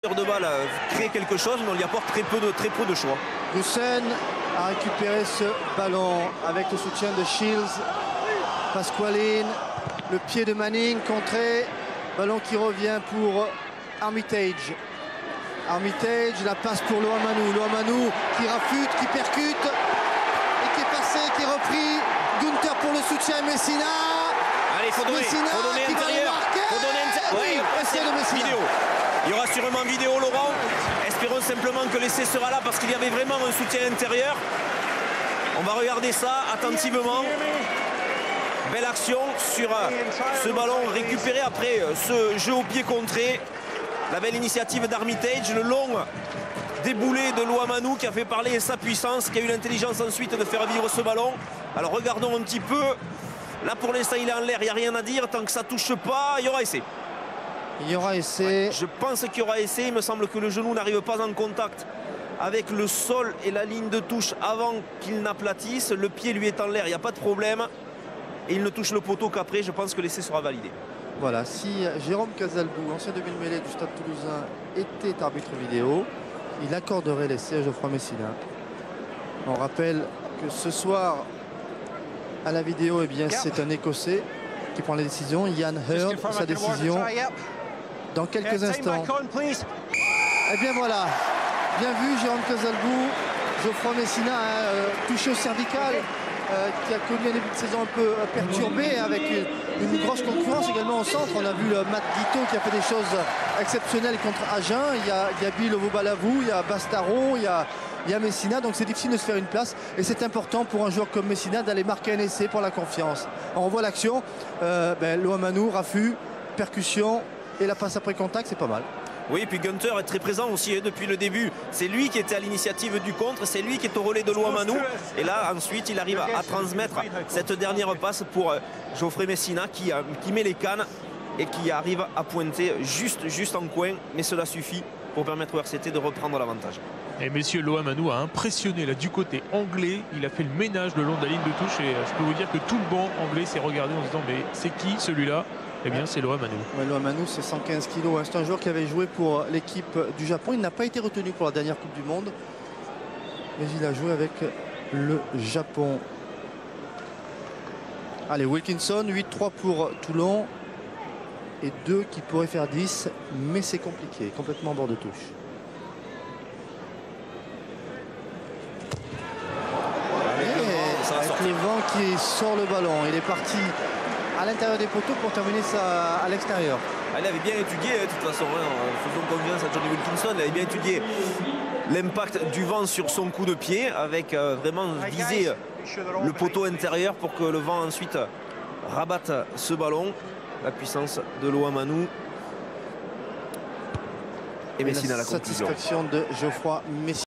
De balle crée quelque chose, mais on lui apporte très peu de choix. Goussen a récupéré ce ballon avec le soutien de Shields. Pasqualin, le pied de Manning contré, ballon qui revient pour Armitage. Armitage, la passe pour Loamanou. Loamanou qui rafute, qui percute et qui est passé, qui est repris. Günther pour le soutien, Messina. Allez, il faut donner intérieur. Oui, essai de Messina. Vidéo. Il y aura sûrement vidéo, Laurent. Espérons simplement que l'essai sera là parce qu'il y avait vraiment un soutien intérieur. On va regarder ça attentivement. Belle action sur ce ballon récupéré après ce jeu au pied contré. La belle initiative d'Armitage, le long déboulé de Loamanou qui a fait parler sa puissance, qui a eu l'intelligence ensuite de faire vivre ce ballon. Alors regardons un petit peu. Là pour l'instant il est en l'air, il n'y a rien à dire. Tant que ça ne touche pas, il y aura essai. Il y aura essai. Ouais, je pense qu'il y aura essai. Il me semble que le genou n'arrive pas en contact avec le sol et la ligne de touche avant qu'il n'aplatisse. Le pied lui est en l'air, il n'y a pas de problème. Et il ne touche le poteau qu'après. Je pense que l'essai sera validé. Voilà, si Jérôme Casalbou, ancien demi-mêlée du Stade Toulousain, était arbitre vidéo, il accorderait l'essai à Geoffroy Messina. On rappelle que ce soir, à la vidéo, eh bien, c'est un Écossais qui prend la décision. Ian Hurd, sa décision dans quelques instants. Eh bien voilà, bien vu Jérôme Casalbou. Geoffroy Messina a touché au cervical, qui a connu un début de saison un peu perturbé avec une grosse concurrence également au centre. On a vu Matt Guito qui a fait des choses exceptionnelles contre Agen. Il y a Bill Ovobalavou, il y a Bastaro, il y a Messina, donc c'est difficile de se faire une place et c'est important pour un joueur comme Messina d'aller marquer un essai pour la confiance. On revoit l'action, Loamanou, Rafu, percussion et la passe après contact, c'est pas mal. Oui, et puis Günther est très présent aussi depuis le début. C'est lui qui était à l'initiative du contre, c'est lui qui est au relais de Loamanou. Et là, ensuite, il arrive à transmettre cette dernière passe pour Geoffroy Messina qui met les cannes et qui arrive à pointer juste en coin. Mais cela suffit pour permettre au RCT de reprendre l'avantage. Et messieurs, Loamanou a impressionné là du côté anglais. Il a fait le ménage le long de la ligne de touche et je peux vous dire que tout le banc anglais s'est regardé en se disant mais c'est qui celui-là? Eh bien c'est Loamanou. Ouais, Loamanou c'est 115 kg. C'est un joueur qui avait joué pour l'équipe du Japon. Il n'a pas été retenu pour la dernière Coupe du Monde. Mais il a joué avec le Japon. Allez, Wilkinson, 8-3 pour Toulon. Et 2 qui pourraient faire 10. Mais c'est compliqué, complètement en bord de touche. Avec le vent qui sort le ballon. Il est parti à l'intérieur des poteaux pour terminer ça à l'extérieur. Il avait bien étudié, de toute façon, faisons confiance à Johnny Wilkinson, il avait bien étudié l'impact du vent sur son coup de pied, avec vraiment visé le poteau intérieur pour que le vent ensuite rabatte ce ballon. La puissance de Loamanou. Et Messina à la conclusion. Satisfaction de Geoffroy Messina.